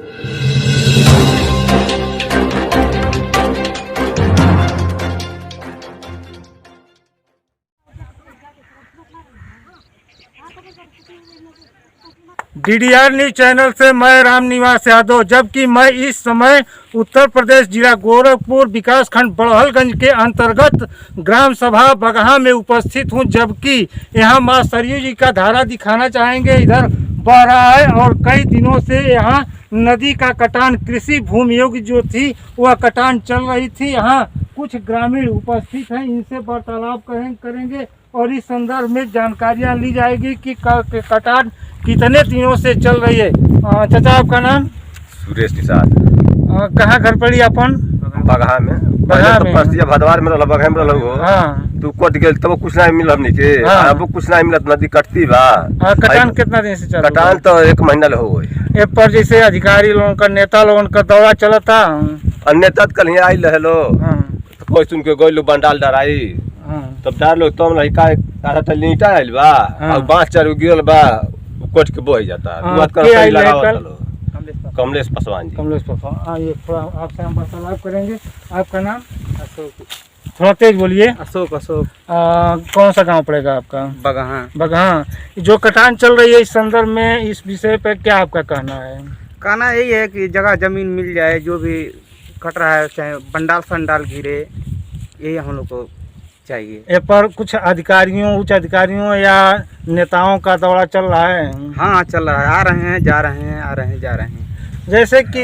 DDR news channel से मैं रामनिवास यादव। जबकि मैं इस समय उत्तर प्रदेश जिला गोरखपुर विकासखंड बड़हलगंज के अंतर्गत ग्राम सभा बगहा में उपस्थित हूं। जबकि यहां मां सरयू जी का धारा दिखाना चाहेंगे, इधर बह रहा है और कई दिनों से यहां नदी का कटान, कृषि भूमि योग्य जो थी वह कटान चल रही थी। यहां कुछ ग्रामीण उपस्थित हैं, इनसे वार्तालाप करेंगे और इस संदर्भ में जानकारियां ली जाएगी कि कटान कितने दिनों से चल रही है। चाचा आपका नाम? सुरेश निषाद। कहाँ घर पड़ी अपन? बगहा में। बगहा में तो भदवार में बगहा में रहलो। हाँ तू कट गेल तब कुछ नहीं मिल हमनी के। हाँ। अब कुछ नहीं मिलत, नदी कटती बा। कटान कितना दिन से चल? कटान तो 1 महीना ले हो गई। ए पर जैसे अधिकारी लोगों का, नेता लोगों का दौरा चलता। नेता कल ही आई रहलो, कोई सुन के गोइलो बंडाल डराई, तब डार लो तब नहीं का आधा टन ईंटा आइल बा और बांस चार गिरल बा, कोट के बोई जाता है। बात कर सही लगावत कमलेश पासवान जी। कमलेश पासवान, ये थोड़ा आपसे हम वार्तालाप करेंगे। आपका नाम? अशोक। थोड़ा तेज बोलिए। अशोक। अशोक। कौन सा गांव पड़ेगा आपका? बगहा। बगहा। जो कटान चल रही है इस संदर्भ में, इस विषय पर क्या आपका कहना है? कहना यही है कि जगह जमीन मिल जाए, जो भी कट रहा है चाहे बंडाल संडाल गिरे, यही हम लोग को चाहिए। ये पर कुछ अधिकारियों, उच्च अधिकारियों या नेताओं का दौरा चल रहा है? हाँ चल रहा है, आ रहे हैं जा रहे हैं, आ रहे हैं जा रहे हैं। जैसे कि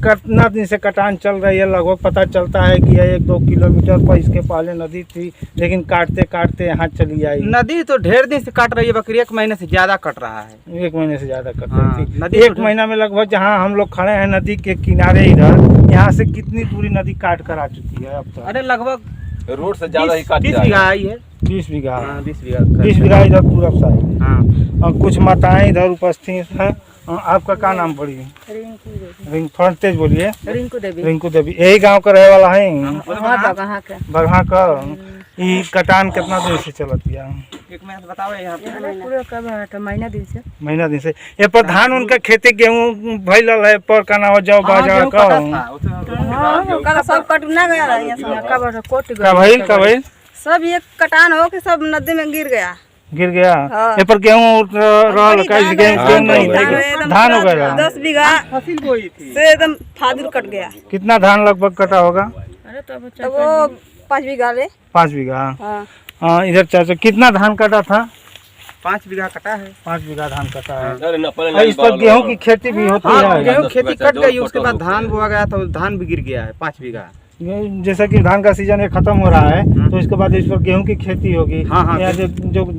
कितना दिन से कटान चल रही है, लगभग पता चलता है कि यह 1-2 किलोमीटर पर इसके पहले नदी थी, लेकिन काटते काटते यहाँ चली आई। नदी तो ढेर दिन से काट रही है, बकरी 1 महीने से ज्यादा कट रहा है। 1 महीने से ज्यादा कट हाँ, रही थी। नदी 1 महीना में लगभग जहाँ हम लोग खड़े हैं नदी के किनारे, इधर यहाँ से कितनी दूरी नदी काट कर आ चुकी है अब तक? अरे लगभग रोड से ज्यादा ही काट 20 बीघा आई है। 20 बीघा। 20 बीघा। 20 बीघा इधर पूरब साइड। हाँ। और कुछ माताएं इधर उपस्थित हैं। आपका क्या नाम पड़ी? रिंकू। थोड़ा तेज बोलिए। रिंकू देवी। रिंकू देवी। यही गांव का रहे वाला है? बगहा का। ये कटान कितना दिन से चलती है? एक महीना बताओ यहाँ पे। महीना दिन से। महीना दिन से। ये पर धान उनका खेती गेहूँ भइल है, पर का ना हो जाओ बाजार का सब कटना गया का भइल सब ये कटान हो के सब नदी में गिर गया। ये पर गेहूँ गेहूँ नहीं, धान हो गया। 10 बीघा फसिल बोई थी से एकदम फादुर कट गया। कितना धान लगभग कटा होगा? तो वो 5 बीघा ले। 5 बीघा। हाँ। इधर चाचा कितना धान कटा था? 5 बीघा कटा है। 5 बीघा धान कटा है। इस पर गेहूं की खेती भी होती है? गेहूं खेती कट गई, उसके बाद धान बोआ गया तो धान भी गिर गया है 5 बीघा। जैसा कि धान का सीजन ये खत्म हो रहा है तो इसके बाद इस पर गेहूं की खेती होगी। हाँ। या जो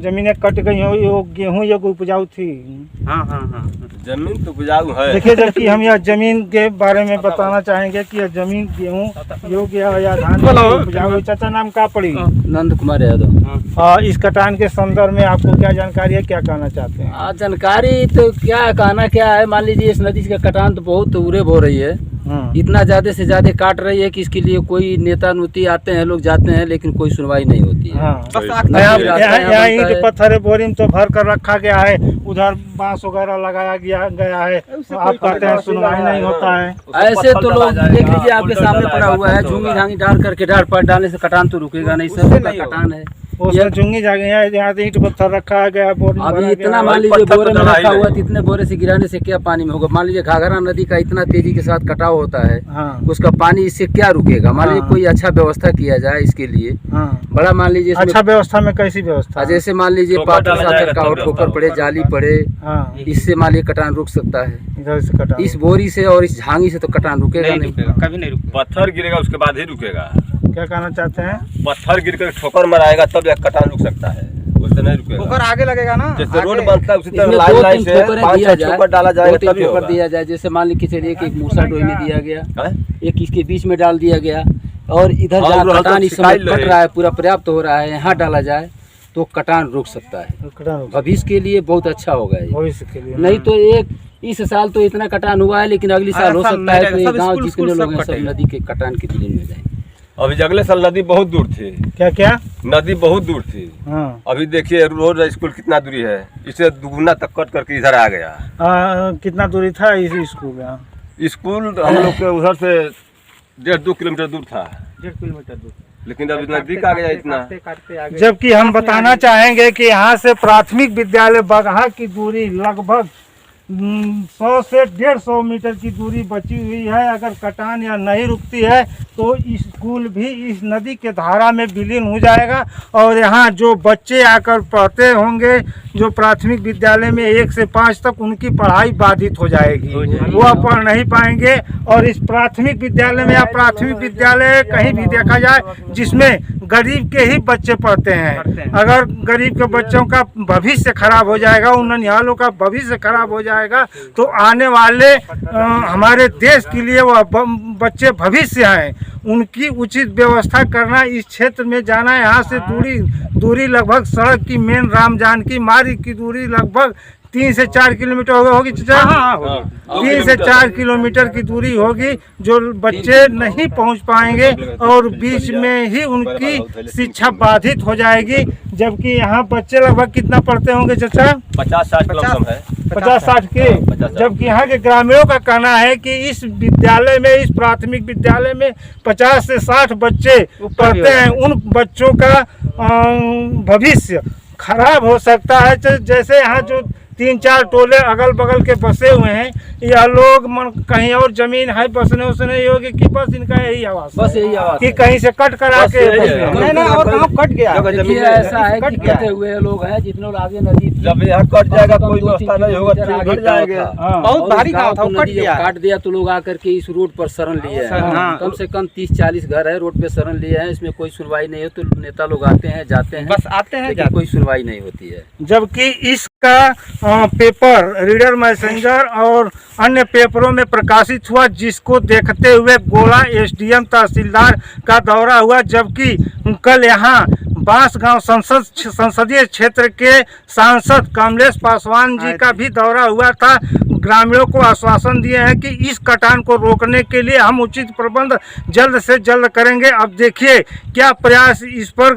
जमीनें कट गई हो, वो गेहूं या उपजाऊ थी? हाँ। जमीन तो उपजाऊ है। देखिए, जबकि हम यह जमीन के बारे में बताना चाहेंगे कि यह जमीन गेहूं योग्य है या धान उपजाऊ। चाचा नाम क्या पड़ी? नंद कुमार यादव। इस कटान के संदर्भ में आपको क्या जानकारी है, क्या कहना चाहते हैं? जानकारी तो क्या कहना क्या है, मान लीजिए इस नदी का कटान तो बहुत उरेब हो रही है, इतना ज्यादा से ज्यादा काट रही है कि इसके लिए कोई नेता नुती आते हैं, लोग जाते हैं, लेकिन कोई सुनवाई नहीं होती है। यहाँ ईंट पत्थर बोरिंग तो भर कर रखा गया है, उधर बांस वगैरह लगाया गया है, आप कहते हैं सुनवाई नहीं होता है। ऐसे तो लोग देख लीजिए, आपके सामने पड़ा हुआ है, झूंगी झांगी डाल करके डाल पर डालने से कटान तो रुकेगा नहीं, सब कटान है। झुंगी यहाँ ईंट पत्थर रखा गया, अभी इतना मान लीजिए बोरे में रखा हुआ, इतने बोरे से गिराने से क्या पानी में होगा? मान लीजिए घाघरा नदी का इतना तेजी के साथ कटाव होता है, उसका पानी इससे क्या रुकेगा? मान लीजिए कोई अच्छा व्यवस्था किया जाए इसके लिए, बड़ा मान लीजिए। अच्छा व्यवस्था में कैसी व्यवस्था? जैसे मान लीजिए पाटर का ठोकर पड़े, जाली पड़े, इससे मान लीजिए कटान रुक सकता है। इधर से कटान, इस बोरी से और इस झांगी से तो कटान रुकेगा नहीं, कभी नहीं रुकेगा। पत्थर गिरेगा उसके बाद ही रुकेगा। क्या कहना चाहते हैं? पत्थर गिर कर ठोकर मराएगा तब कटान रुक सकता है, उससे नहीं रुकेगा। ठोकर आगे लगेगा ना, जैसे रोड बनता है उसी तरह लाइन लाइन से 5-6 ठोकर डाला जाएगा तभी होगा। दिया जाए, जैसे मान लीजिए चलिए एक मूसा डोई में दिया गया, एक इसके बीच में डाल दिया गया, और इधर जहाँ कटान इस समय कट रहा है, पूरा पर्याप्त हो रहा है, यहाँ डाला जाए तो कटान रुक सकता है। भविष्य के लिए बहुत अच्छा होगा ये, भविष्य के लिए। नहीं तो इस साल तो इतना कटान हुआ है, लेकिन अगले साल हो सकता है तो गाँव जितने लोग हैं सब नदी के कटान के दिल में जाए। अभी अगले साल नदी बहुत दूर थी। क्या नदी बहुत दूर थी। अभी देखिए रोड स्कूल कितना दूरी है, इसे दुगुना तक कट करके इधर आ गया। कितना दूरी था इस स्कूल में? स्कूल हम लोग के उधर से 1.5-2 किलोमीटर दूर था, 1.5 किलोमीटर दूर। लेकिन अभी नजदीक आ गया इतना। काटते आ गए। जबकि हम बताना चाहेंगे कि यहाँ से प्राथमिक विद्यालय बगहा की दूरी लगभग 100 से 150 मीटर की दूरी बची हुई है। अगर कटान या नहीं रुकती है तो स्कूल भी इस नदी के धारा में विलीन हो जाएगा और यहाँ जो बच्चे आकर पढ़ते होंगे, जो प्राथमिक विद्यालय में 1 से 5 तक, उनकी पढ़ाई बाधित हो जाएगी, वो अब पढ़ नहीं पाएंगे। और इस प्राथमिक विद्यालय में या प्राथमिक विद्यालय कहीं भी देखा जाए जिसमें गरीब के ही बच्चे पढ़ते हैं, अगर गरीब के बच्चों का भविष्य खराब हो जाएगा, उन ननिहालों का भविष्य खराब हो जाएगा, तो आने वाले हमारे देश के लिए वह बच्चे भविष्य हैं, उनकी उचित व्यवस्था करना, इस क्षेत्र में जाना। यहाँ से दूरी लगभग सड़क की मेन राम जानकी मार्ग की दूरी लगभग 3 से 4 किलोमीटर होगी चाचा। हाँ, 3 से 4 किलोमीटर की दूरी होगी, जो बच्चे नहीं पहुंच पाएंगे और बीच में ही उनकी शिक्षा बाधित हो जाएगी। जबकि यहाँ बच्चे लगभग कितना पढ़ते होंगे चाचा? 50-60 के। जबकि यहाँ के ग्रामीणों का कहना है कि इस विद्यालय में, इस प्राथमिक विद्यालय में 50 से 60 बच्चे पढ़ते हैं। उन बच्चों का भविष्य खराब हो सकता है। जैसे यहाँ जो 3-4 टोले अगल बगल के बसे हुए हैं, यह लोग कहीं और जमीन है बसने उसने योग्य कि बस इनका यही आवास, बस यही आवास कि कहीं से कट करा के नहीं और कहाँ कट गया। देखिए ऐसा है कि कटे हुए लोग हैं, जितने लोग आगे नदी जब यहाँ कट जाएगा कोई व्यवस्था नहीं होगा तो आगे कट जाएंगे। बहुत भारी गाँव था, कट गया। काट दिया तो लोग आकर के इस रोड पर शरण लिए हैं। कम से कम 30-40 घर है रोड पे शरण लिए हैं। इसमें कोई सुनवाई नहीं है, तो नेता लोग आते हैं जाते हैं, बस आते हैं, लेकिन कोई सुनवाई नहीं होती है। जबकि इसका पेपर रीडर मैसेंजर और अन्य पेपरों में प्रकाशित हुआ, जिसको देखते हुए गोला एसडीएम तहसीलदार का दौरा हुआ। जबकि कल यहाँ बांसगांव संसदीय क्षेत्र के सांसद कमलेश पासवान जी का भी दौरा हुआ था। ग्रामीणों को आश्वासन दिए हैं कि इस कटान को रोकने के लिए हम उचित प्रबंध जल्द से जल्द करेंगे। अब देखिए क्या प्रयास इस पर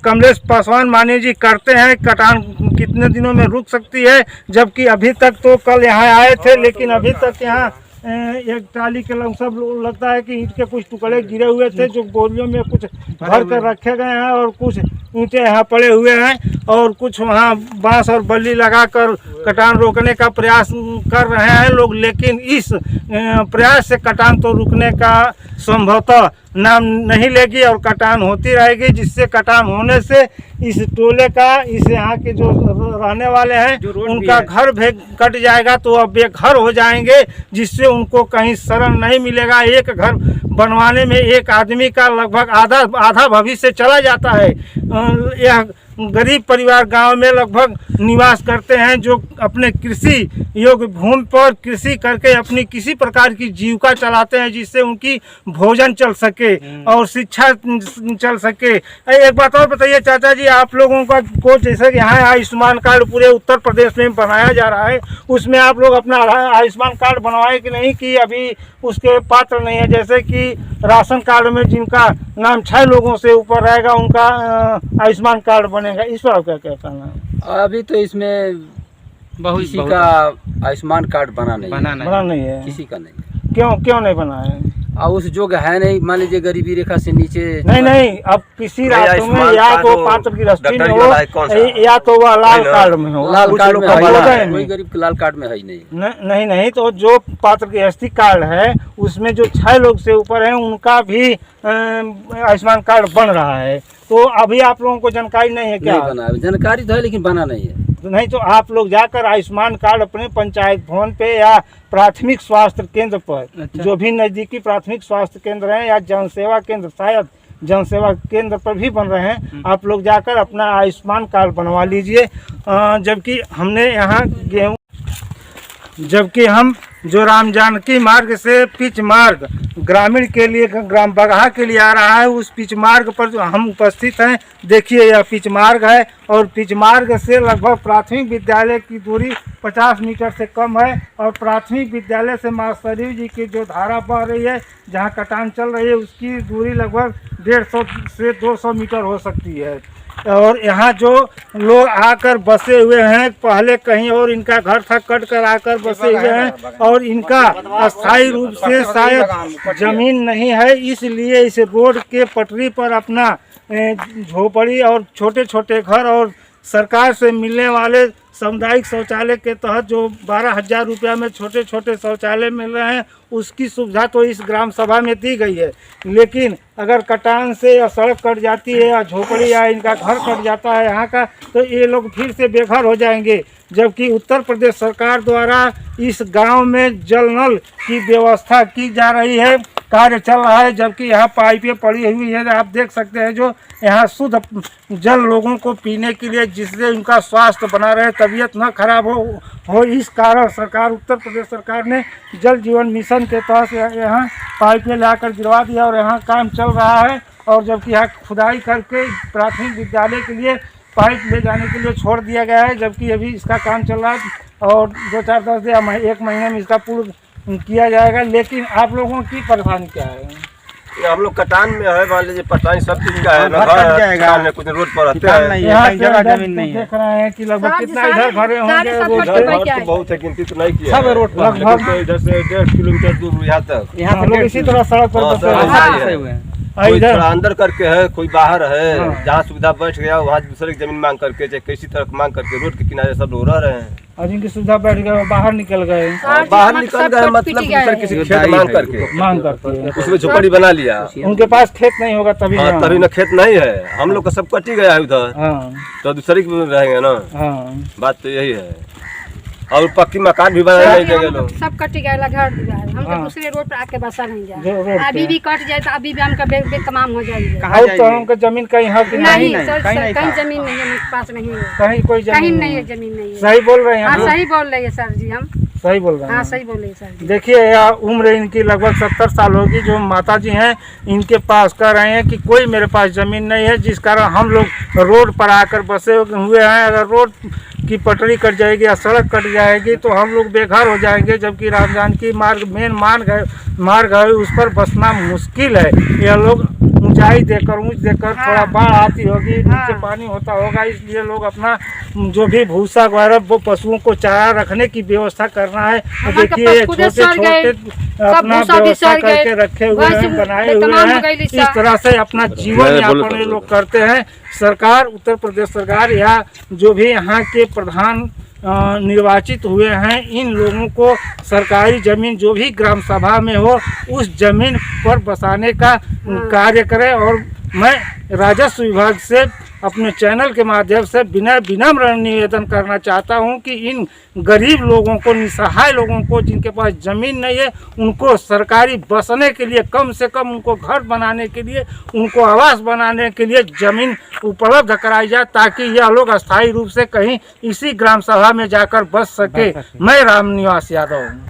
कमलेश पासवान माने जी करते हैं, कटान कितने दिनों में रुक सकती है। जबकि अभी तक तो कल यहाँ आए थे, लेकिन अभी तक यहाँ एक ट्राली के सब लगता है कि ईंट के कुछ टुकड़े गिरे हुए थे, जो बोरियों में कुछ भर कर रखे गए हैं, और कुछ ईंटें यहाँ पड़े हुए हैं, और कुछ वहाँ बांस और बल्ली लगाकर कटान रोकने का प्रयास कर रहे हैं लोग। लेकिन इस प्रयास से कटान तो रुकने का संभवतः नाम नहीं लेगी और कटान होती रहेगी, जिससे कटान होने से इस टोले का, इस यहाँ के जो रहने वाले हैं उनका घर भी कट जाएगा, तो अब बेघर हो जाएंगे, जिससे उनको कहीं शरण नहीं मिलेगा। एक घर बनवाने में एक आदमी का लगभग आधा भविष्य चला जाता है। यह गरीब परिवार गांव में लगभग निवास करते हैं, जो अपने कृषि योग्य भूमि पर कृषि करके अपनी किसी प्रकार की जीविका चलाते हैं, जिससे उनकी भोजन चल सके और शिक्षा चल सके। एक बात और बताइए चाचा जी, आप लोगों का को जैसे कि यहाँ आयुष्मान कार्ड पूरे उत्तर प्रदेश में बनाया जा रहा है, उसमें आप लोग अपना आयुष्मान कार्ड बनवाए कि नहीं, कि अभी उसके पात्र नहीं है? जैसे कि राशन कार्ड में जिनका नाम 6 लोगों से ऊपर रहेगा उनका आयुष्मान कार्ड बनेगा, इस पर आपका क्या कहना है? अभी तो इसमें किसी का आयुष्मान कार्ड बना नहीं है, किसी का नहीं। क्यों नहीं बना है? और उस जोग्य है नहीं, मान लीजिए गरीबी रेखा से नीचे नहीं, अब किसी राज्य में या तो पात्र की रस्ती में हो या तो वह लाल कार्ड में हो। लाल कार्ड में कोई गरीब के लाल कार्ड में है ही नहीं, तो जो पात्र की रस्ती कार्ड है उसमें जो 6 लोग से ऊपर है उनका भी आयुष्मान कार्ड बन रहा है। तो अभी आप लोगों को जानकारी नहीं है क्या? नहीं बना, जानकारी तो है लेकिन बना नहीं है। नहीं तो आप लोग जाकर आयुष्मान कार्ड अपने पंचायत भवन पे या प्राथमिक स्वास्थ्य केंद्र पर, जो भी नज़दीकी प्राथमिक स्वास्थ्य केंद्र हैं या जनसेवा केंद्र, शायद जनसेवा केंद्र पर भी बन रहे हैं, आप लोग जाकर अपना आयुष्मान कार्ड बनवा लीजिए। जबकि हमने यहाँ जबकि हम जो राम जानकी मार्ग से पिच मार्ग ग्रामीण के लिए, ग्राम बगहा के लिए आ रहा है, उस पिच मार्ग पर जो हम उपस्थित हैं, देखिए यह पिच मार्ग है, और पिच मार्ग से लगभग प्राथमिक विद्यालय की दूरी 50 मीटर से कम है, और प्राथमिक विद्यालय से माँ सरयू जी की जो धारा बह रही है, जहाँ कटान चल रही है, उसकी दूरी लगभग 150 से 200 मीटर हो सकती है। और यहाँ जो लोग आकर बसे हुए हैं, पहले कहीं और इनका घर था, कट कर आकर बसे हुए हैं और इनका अस्थायी रूप से शायद जमीन नहीं है, इसलिए इस रोड के पटरी पर अपना झोपड़ी और छोटे छोटे घर और सरकार से मिलने वाले सामुदायिक शौचालय के तहत जो 12,000 रुपया में छोटे छोटे शौचालय मिल रहे हैं, उसकी सुविधा तो इस ग्राम सभा में दी गई है। लेकिन अगर कटान से या सड़क कट जाती है या झोपड़ी या इनका घर कट जाता है यहाँ का, तो ये लोग फिर से बेघर हो जाएंगे। जबकि उत्तर प्रदेश सरकार द्वारा इस गांव में जल नल की व्यवस्था की जा रही है, कार्य चल रहा है, जबकि यहाँ पाइपें पड़ी हुई है, आप देख सकते हैं, जो यहाँ शुद्ध जल लोगों को पीने के लिए, जिससे उनका स्वास्थ्य बना रहे, तबीयत न खराब हो इस कारण सरकार, उत्तर प्रदेश सरकार ने जल जीवन मिशन के तहत यहाँ पाइपें लाकर गिरवा दिया और यहाँ काम चल रहा है। और जबकि यहाँ खुदाई करके प्राथमिक विद्यालय के लिए पाइप ले जाने के लिए छोड़ दिया गया है, जबकि अभी इसका काम चल रहा है और 2-4 या 1 महीने में इसका पूर्ण किया जाएगा। लेकिन आप लोगों की परेशानी क्या है? हम लोग कटान में है, मान लीजिए परेशानी सब चीज का है ना, घर कट जाएगा। कटान में कुछ रोड पर रहते हैं, यहाँ जगह जमीन नहीं है। देख रहे हैं कि लगभग कितना इधर भरे होंगे रोड घर तो बहुत है, गिनती तो नहीं किया सब है। रोड पर लेकिन तो इधर से 1.5 किलोमीटर दूर यहाँ तक यहाँ लोग इसी तरह सड़क पर हाँ, बसे सड़क हुए पर हैं। बसे हुए हैं। कोई इधर थोड़ा अंदर करके है, कोई बाहर है, हाँ। जहाँ सुविधा बैठ गया वहाँ दूसरे की जमीन मांग करके, चाहे किसी तरह मांग करके रोड के किनारे सब लोग रह रहे हैं। और जिनकी सुविधा बैठ गए वो बाहर निकल गए, बाहर निकल गए मतलब दूसरे किसी खेत मांग करके मांग करते हैं। उसमें झोपड़ी बना लिया। उनके पास खेत नहीं होगा तभी हाँ, यहाँ। तभी ना खेत नहीं है, हम लोग का सब कटी गया है उधर, हाँ तो दूसरे की रहेंगे ना। हाँ बात तो यही है। और पक्की मकान भी बना नहीं देंगे लोग। सब कट गया, घर दीवार हम हाँ। तो दूसरे रोड पर आके बसा नहीं जो रोड जाए। पे अभी भी कट जाए तो अभी भी हमका बेतमाम हो जाएगी। कहाँ और तो जाएंगे? हमको जमीन कहीं है कि नहीं नहीं, सर, कहीं नहीं कहीं था। जमीन नहीं है, मेरे पास नहीं है, कहीं कोई कहीं जमीन नहीं है, जमीन नहीं है। सही बोल रहे हैं हाँ आप? सही बोल रहे हैं सर जी, हम सही बोल रहे हाँ हैं। सही बोल रहे हैं सर जी। देखिए यह उम्र इनकी लगभग 70 साल होगी, जो माता जी हैं इनके पास कह रहे हैं कि कोई मेरे पास ज़मीन नहीं है, जिस कारण हम लोग रोड पर आकर बसे हुए हैं। अगर रोड की पटरी कट जाएगी या सड़क कट जाएगी तो हम लोग बेघर हो जाएंगे, जबकि राम जानकी मार्ग मेन मार्ग है, उस पर बसना मुश्किल है। यह लोग ऊंचाई देकर थोड़ा बाढ़ आती होगी, नीचे पानी होता होगा, इसलिए लोग अपना जो भी भूसा वगैरह वो पशुओं को चारा रखने की व्यवस्था करना है। देखिए छोटे छोटे अपना व्यवस्था करके रखे हुए हैं, बनाए हुए हैं, इस तरह से अपना जीवन यापन ये लोग करते हैं। सरकार, उत्तर प्रदेश सरकार या जो भी यहाँ के प्रधान निर्वाचित हुए हैं, इन लोगों को सरकारी जमीन जो भी ग्राम सभा में हो उस जमीन पर बसाने का कार्य करें। और मैं राजस्व विभाग से अपने चैनल के माध्यम से विनम्र निवेदन करना चाहता हूं कि इन गरीब लोगों को, निसहाय लोगों को जिनके पास ज़मीन नहीं है, उनको सरकारी बसने के लिए, कम से कम उनको घर बनाने के लिए, उनको आवास बनाने के लिए ज़मीन उपलब्ध कराई जाए, ताकि यह लोग अस्थायी रूप से कहीं इसी ग्राम सभा में जाकर बस सके। मैं राम निवास यादव हूँ।